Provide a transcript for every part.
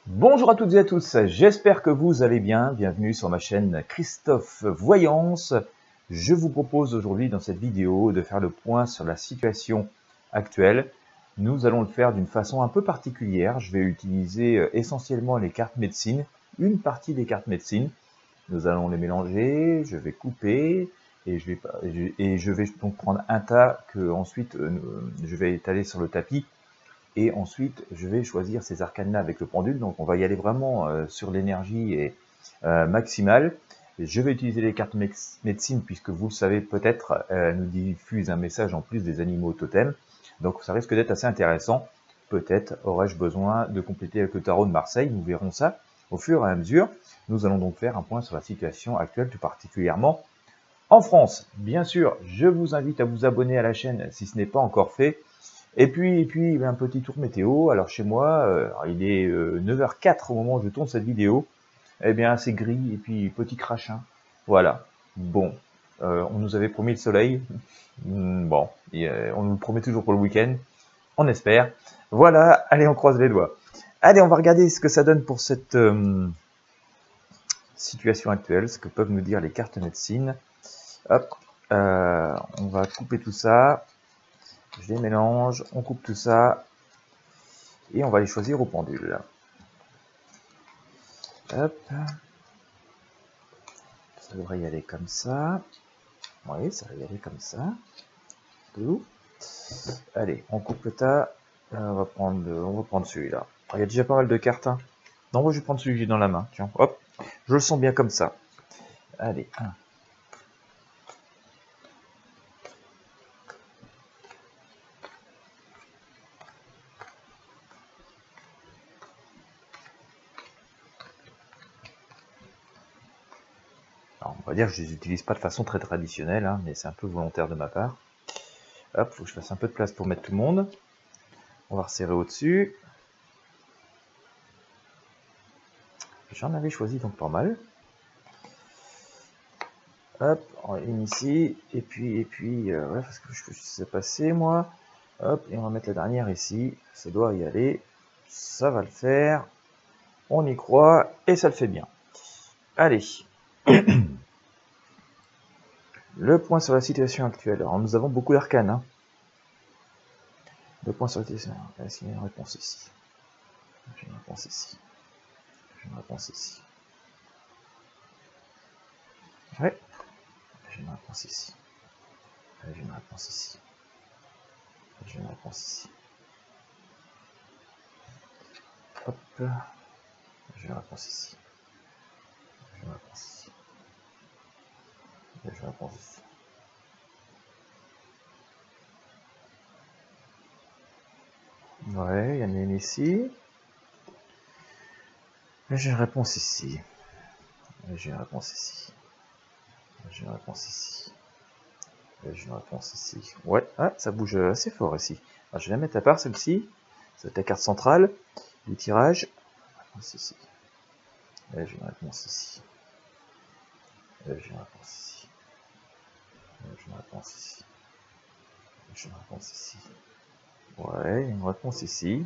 Bonjour à toutes et à tous, j'espère que vous allez bien. Bienvenue sur ma chaîne Christophe Voyance. Je vous propose aujourd'hui dans cette vidéo de faire le point sur la situation actuelle. Nous allons le faire d'une façon un peu particulière. Je vais utiliser essentiellement les cartes médecine, une partie des cartes médecine. Nous allons les mélanger, je vais couper et je vais donc prendre un tas que ensuite je vais étaler sur le tapis. Et ensuite, je vais choisir ces arcanes-là avec le pendule. Donc, on va y aller vraiment sur l'énergie maximale. Je vais utiliser les cartes médecine puisque vous le savez peut-être, nous diffusent un message en plus des animaux totems. Donc, ça risque d'être assez intéressant. Peut-être aurais-je besoin de compléter avec le tarot de Marseille. Nous verrons ça au fur et à mesure. Nous allons donc faire un point sur la situation actuelle, tout particulièrement en France. Bien sûr, je vous invite à vous abonner à la chaîne si ce n'est pas encore fait. Et puis un petit tour météo. Alors chez moi, il est 9h04 au moment où je tourne cette vidéo. Eh bien, c'est gris et puis petit crachin. Voilà. Bon, on nous avait promis le soleil. Bon, on nous le promet toujours pour le week-end. On espère. Voilà, allez, on croise les doigts. Allez, on va regarder ce que ça donne pour cette situation actuelle, ce que peuvent nous dire les cartes médecine. Hop, on va couper tout ça. Je les mélange, on coupe tout ça. Et on va les choisir au pendule. Hop. Ça devrait y aller comme ça. Oui, ça va y aller comme ça. Tout. Allez, on coupe le tas. On va prendre celui-là. Il y a déjà pas mal de cartes. Hein. Non, moi je vais prendre celui que j'ai dans la main. Tiens, hop. Je le sens bien comme ça. Allez, 1. Alors, on va dire que je les utilise pas de façon très traditionnelle, hein, mais c'est un peu volontaire de ma part. Hop, faut que je fasse un peu de place pour mettre tout le monde. On va resserrer au-dessus. J'en avais choisi donc pas mal. Hop, une ici, et puis, ouais, parce que je sais passer moi. Hop, et on va mettre la dernière ici. Ça doit y aller. Ça va le faire. On y croit, et ça le fait bien. Allez. Le point sur la situation actuelle. Alors, nous avons beaucoup d'arcanes. Hein. Le point sur la situation. Est-ce qu'il y a une réponse ici? J'ai une réponse ici. J'ai une réponse ici. Ouais. J'ai une réponse ici. J'ai une réponse ici. J'ai une réponse ici. Hop. J'ai une réponse ici. J'ai une réponse ici. J'ai une réponse ici. Ouais, il y en a une ici. J'ai une réponse ici. J'ai une réponse ici. J'ai une réponse ici. J'ai une réponse ici. Ouais, ah, ça bouge assez fort ici. Alors, je vais la mettre à part celle-ci. C'est ta carte centrale du tirage. Réponse ici. J'ai une réponse ici. J'ai une réponse ici. J'ai une réponse ici. J'ai une réponse ici. Ouais, une réponse ici.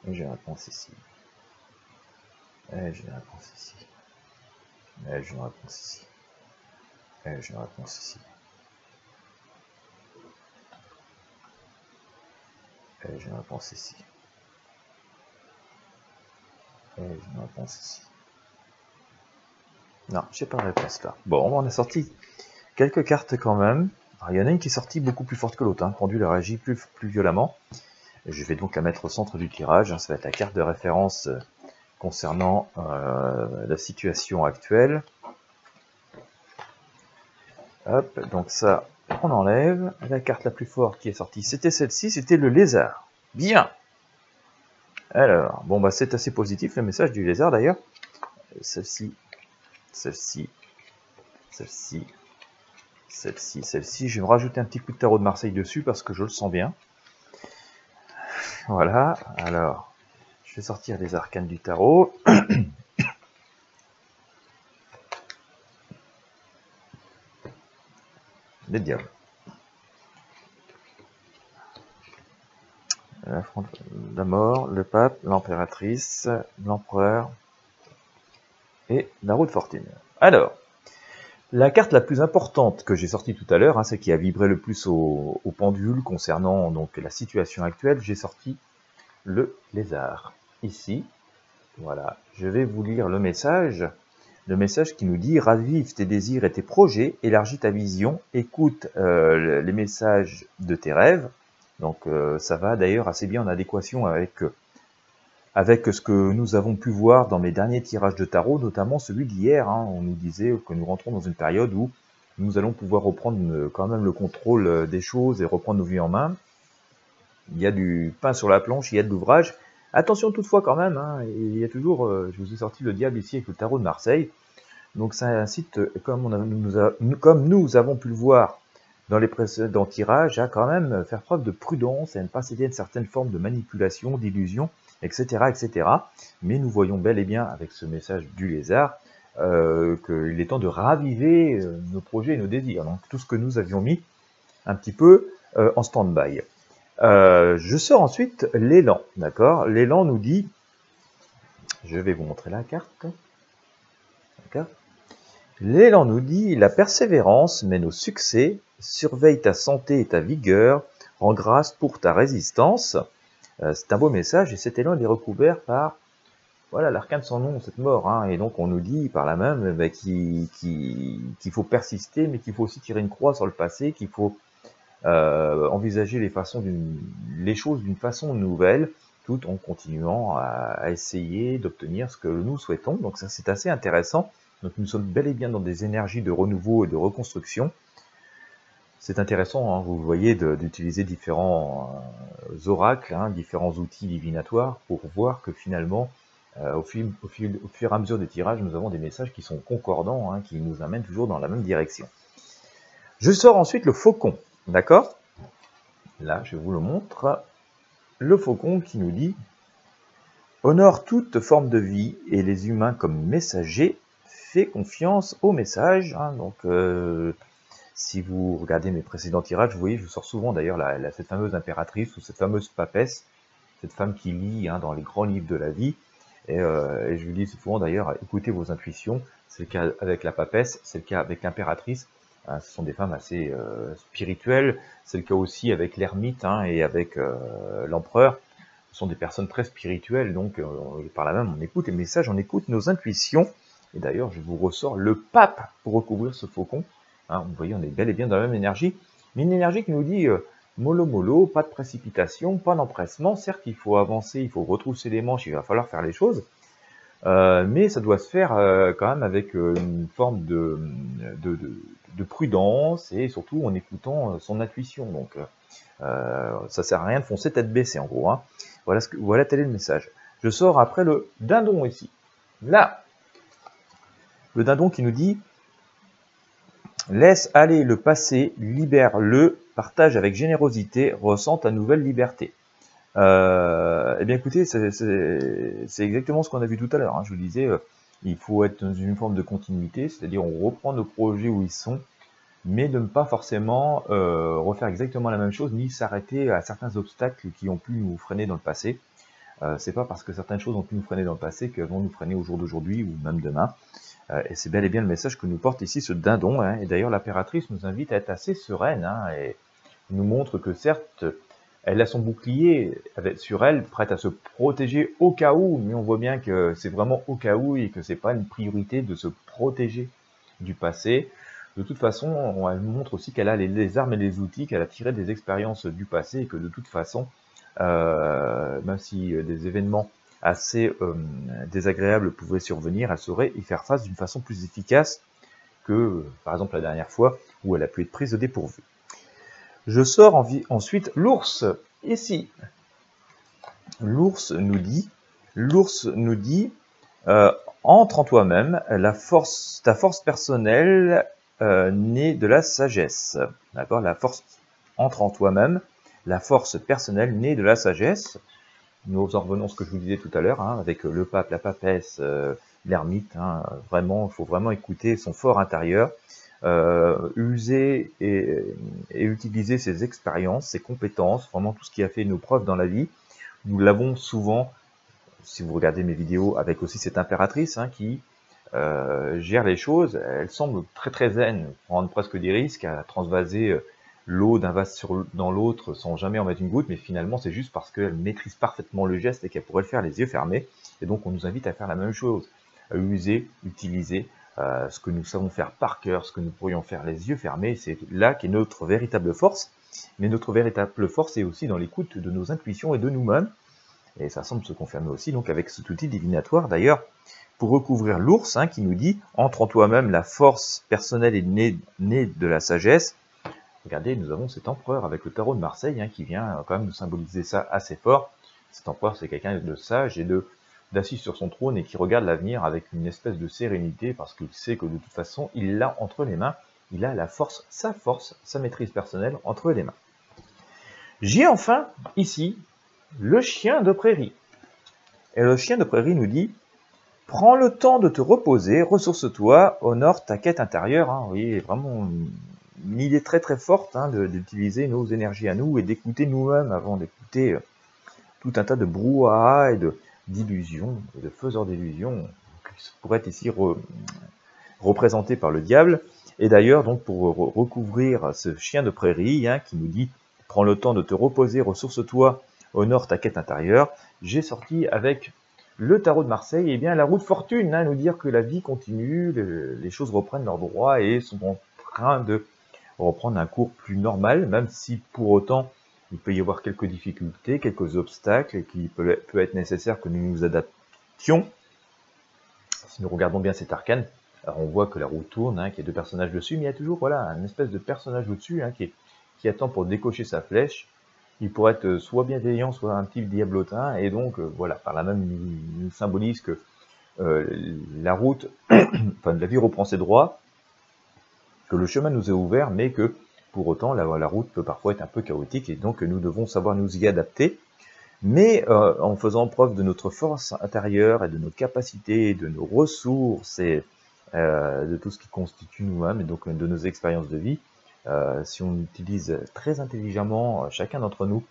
Et j'ai une réponse ici. Et j'ai une réponse ici. Et j'ai une réponse ici. Et j'ai une réponse ici. Et j'ai une réponse ici. Et j'ai une réponse ici. Non, j'ai pas de réponse là. Bon, on a sorti quelques cartes quand même. Alors, il y en a une qui est sortie beaucoup plus forte que l'autre. Hein. Pendule a réagi plus violemment. Et je vais donc la mettre au centre du tirage. Hein. Ça va être la carte de référence concernant la situation actuelle. Hop, donc ça, on enlève. La carte la plus forte qui est sortie, c'était celle-ci, c'était le lézard. Bien. Alors, bon bah c'est assez positif le message du lézard d'ailleurs. Celle-ci, celle-ci, celle-ci, celle-ci, celle-ci. Je vais me rajouter un petit coup de tarot de Marseille dessus parce que je le sens bien. Voilà, alors, je vais sortir les arcanes du tarot. Les diables. la mort, le pape, l'impératrice, l'empereur et la roue de fortune. Alors, la carte la plus importante que j'ai sortie tout à l'heure, hein, celle qui a vibré le plus au pendule concernant donc la situation actuelle, j'ai sorti le lézard. Ici, voilà, je vais vous lire le message qui nous dit « Ravive tes désirs et tes projets, élargis ta vision, écoute les messages de tes rêves. » Donc ça va d'ailleurs assez bien en adéquation avec ce que nous avons pu voir dans mes derniers tirages de tarot, notamment celui d'hier. Hein. On nous disait que nous rentrons dans une période où nous allons pouvoir reprendre quand même le contrôle des choses et reprendre nos vies en main. Il y a du pain sur la planche, il y a de l'ouvrage. Attention toutefois quand même, hein, il y a toujours, je vous ai sorti le diable ici avec le tarot de Marseille. Donc ça incite, comme nous avons pu le voir dans les précédents tirages, à quand même faire preuve de prudence et à ne pas céder à une certaine forme de manipulation, d'illusion, etc., etc. Mais nous voyons bel et bien avec ce message du lézard qu'il est temps de raviver nos projets et nos désirs. Donc tout ce que nous avions mis un petit peu en stand-by. Je sors ensuite l'élan, d'accord? L'élan nous dit, je vais vous montrer la carte, d'accord? L'élan nous dit, la persévérance mène au succès, surveille ta santé et ta vigueur, rends grâce pour ta résistance. C'est un beau message et cet élan il est recouvert par, voilà, l'arcane sans nom, cette mort, hein, et donc on nous dit par là même qu'il faut persister, mais qu'il faut aussi tirer une croix sur le passé, qu'il faut envisager les choses d'une façon nouvelle, tout en continuant à essayer d'obtenir ce que nous souhaitons. Donc ça c'est assez intéressant. Donc nous sommes bel et bien dans des énergies de renouveau et de reconstruction. C'est intéressant, hein, vous voyez, d'utiliser différents oracles, hein, différents outils divinatoires pour voir que finalement, au fur et à mesure des tirages, nous avons des messages qui sont concordants, hein, qui nous amènent toujours dans la même direction. Je sors ensuite le faucon. D'accord? Là, je vous le montre. Le faucon qui nous dit « Honore toute forme de vie et les humains comme messagers, fais confiance aux messages. » Hein, donc, si vous regardez mes précédents tirages, vous voyez, je sors souvent d'ailleurs cette fameuse impératrice ou cette fameuse papesse, cette femme qui lit, hein, dans les grands livres de la vie. Et je vous dis souvent d'ailleurs, écoutez vos intuitions. C'est le cas avec la papesse, c'est le cas avec l'impératrice. Ce sont des femmes assez spirituelles, c'est le cas aussi avec l'ermite, hein, et avec l'empereur. Ce sont des personnes très spirituelles, donc par là même on écoute les messages, on écoute nos intuitions. Et d'ailleurs je vous ressors le pape pour recouvrir ce faucon. Hein, vous voyez, on est bel et bien dans la même énergie, mais une énergie qui nous dit mollo mollo, pas de précipitation, pas d'empressement. Certes il faut avancer, il faut retrousser les manches, il va falloir faire les choses. Mais ça doit se faire quand même avec une forme de prudence et surtout en écoutant son intuition. Donc ça sert à rien de foncer tête baissée en gros. Hein. Voilà tel est le message. Je sors après le dindon ici. Là, le dindon qui nous dit « Laisse aller le passé, libère-le, partage avec générosité, ressens ta nouvelle liberté. » Eh bien écoutez, c'est exactement ce qu'on a vu tout à l'heure. Hein. Je vous disais, il faut être dans une forme de continuité, c'est-à-dire on reprend nos projets où ils sont, mais de ne pas forcément refaire exactement la même chose, ni s'arrêter à certains obstacles qui ont pu nous freiner dans le passé. C'est pas parce que certaines choses ont pu nous freiner dans le passé qu'elles vont nous freiner au jour d'aujourd'hui ou même demain. Et c'est bel et bien le message que nous porte ici ce dindon. Hein. Et d'ailleurs l'impératrice nous invite à être assez sereine, hein, et nous montre que certes, elle a son bouclier sur elle, prête à se protéger au cas où, mais on voit bien que c'est vraiment au cas où et que c'est pas une priorité de se protéger du passé. De toute façon, elle nous montre aussi qu'elle a les armes et les outils, qu'elle a tiré des expériences du passé et que de toute façon, même si des événements assez désagréables pouvaient survenir, elle saurait y faire face d'une façon plus efficace que, par exemple, la dernière fois où elle a pu être prise au dépourvu. Je sors ensuite l'ours, ici. L'ours nous dit, entre en toi-même, ta force personnelle naît de la sagesse. D'accord? Entre en toi-même, la force personnelle naît de la sagesse. Nous en revenons à ce que je vous disais tout à l'heure, hein, avec le pape, la papesse, l'ermite. Hein, vraiment, il faut vraiment écouter son fort intérieur. User et utiliser ses expériences, ses compétences, vraiment tout ce qui a fait nos preuves dans la vie, Nous l'avons souvent, si vous regardez mes vidéos, avec aussi cette impératrice qui gère les choses. Elle semble très très zen, prendre presque des risques à transvaser l'eau d'un vase dans l'autre sans jamais en mettre une goutte, mais finalement c'est juste parce qu'elle maîtrise parfaitement le geste et qu'elle pourrait le faire les yeux fermés. Et donc on nous invite à faire la même chose, à utiliser ce que nous savons faire par cœur, ce que nous pourrions faire les yeux fermés. C'est là qu'est notre véritable force. Mais notre véritable force est aussi dans l'écoute de nos intuitions et de nous-mêmes. Et ça semble se confirmer aussi donc avec cet outil divinatoire. D'ailleurs, pour recouvrir l'ours qui nous dit « Entre en toi-même, la force personnelle est née de la sagesse ». Regardez, nous avons cet empereur avec le tarot de Marseille qui vient quand même nous symboliser ça assez fort. Cet empereur, c'est quelqu'un de sage et d'assis sur son trône et qui regarde l'avenir avec une espèce de sérénité parce qu'il sait que de toute façon, il l'a entre les mains. Il a la force, sa maîtrise personnelle entre les mains. J'ai enfin, ici, le chien de prairie. Et le chien de prairie nous dit « Prends le temps de te reposer, ressource-toi, honore ta quête intérieure. » Vous voyez, vraiment une idée très très forte d'utiliser nos énergies à nous et d'écouter nous-mêmes avant d'écouter tout un tas de brouhaha et d'illusions, de faiseurs d'illusions qui pourraient être ici représentés par le diable. Et d'ailleurs, donc pour recouvrir ce chien de prairie qui nous dit « Prends le temps de te reposer, ressource-toi, honore ta quête intérieure », j'ai sorti avec le tarot de Marseille, la roue de fortune, nous dire que la vie continue, les choses reprennent leur droit et sont en train de reprendre un cours plus normal, même si pour autant il peut y avoir quelques difficultés, quelques obstacles, et qu'il peut être nécessaire que nous nous adaptions. Si nous regardons bien cet arcane, alors on voit que la roue tourne, qu'il y a deux personnages dessus, mais il y a toujours une espèce de personnage au-dessus qui attend pour décocher sa flèche. Il pourrait être soit bienveillant, soit un petit diablotin, et donc par là même il nous symbolise que la route, la vie reprend ses droits, que le chemin nous est ouvert, mais que pour autant la route peut parfois être un peu chaotique, et donc nous devons savoir nous y adapter, mais en faisant preuve de notre force intérieure et de nos capacités, de nos ressources et de tout ce qui constitue nous-mêmes, et donc de nos expériences de vie. Si on utilise très intelligemment chacun d'entre nous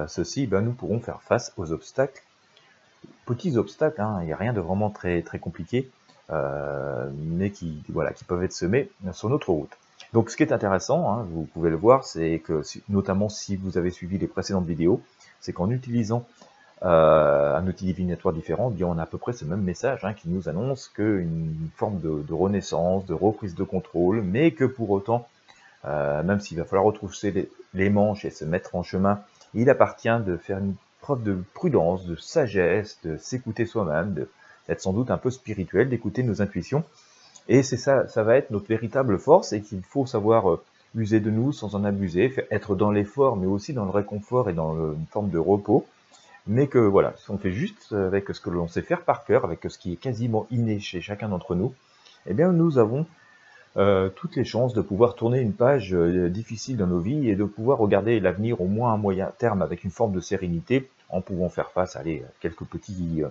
ceci, nous pourrons faire face aux obstacles, petits obstacles, il n'y a rien de vraiment très, très compliqué, mais qui peuvent être semés sur notre route. Donc ce qui est intéressant, vous pouvez le voir, c'est que, notamment si vous avez suivi les précédentes vidéos, c'est qu'en utilisant un outil divinatoire différent, on a à peu près ce même message qui nous annonce qu'une forme de renaissance, de reprise de contrôle, mais que pour autant, même s'il va falloir retrousser les manches et se mettre en chemin, il appartient de faire une preuve de prudence, de sagesse, de s'écouter soi-même, d'être sans doute un peu spirituel, d'écouter nos intuitions. Et c'est ça va être notre véritable force, et qu'il faut savoir user de nous sans en abuser, être dans l'effort, mais aussi dans le réconfort et dans une forme de repos. Mais que si on fait juste avec ce que l'on sait faire par cœur, avec ce qui est quasiment inné chez chacun d'entre nous, nous avons toutes les chances de pouvoir tourner une page difficile dans nos vies et de pouvoir regarder l'avenir au moins à moyen terme avec une forme de sérénité, en pouvant faire face à quelques petits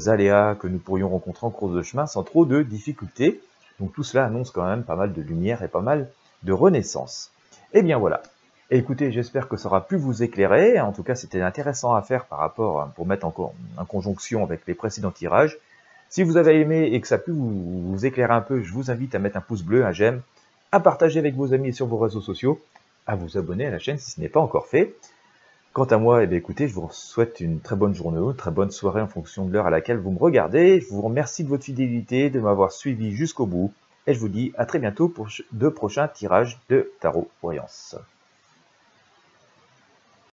aléas que nous pourrions rencontrer en cours de chemin sans trop de difficultés. Donc tout cela annonce quand même pas mal de lumière et pas mal de renaissance. Et bien voilà. Écoutez, j'espère que ça aura pu vous éclairer. En tout cas, c'était intéressant à faire par rapport, pour mettre encore en conjonction avec les précédents tirages. Si vous avez aimé et que ça a pu vous éclairer un peu, je vous invite à mettre un pouce bleu, un j'aime, à partager avec vos amis sur vos réseaux sociaux, à vous abonner à la chaîne si ce n'est pas encore fait. Quant à moi, écoutez, je vous souhaite une très bonne journée, une très bonne soirée en fonction de l'heure à laquelle vous me regardez. Je vous remercie de votre fidélité, de m'avoir suivi jusqu'au bout. Et je vous dis à très bientôt pour de prochains tirages de Tarot Voyance.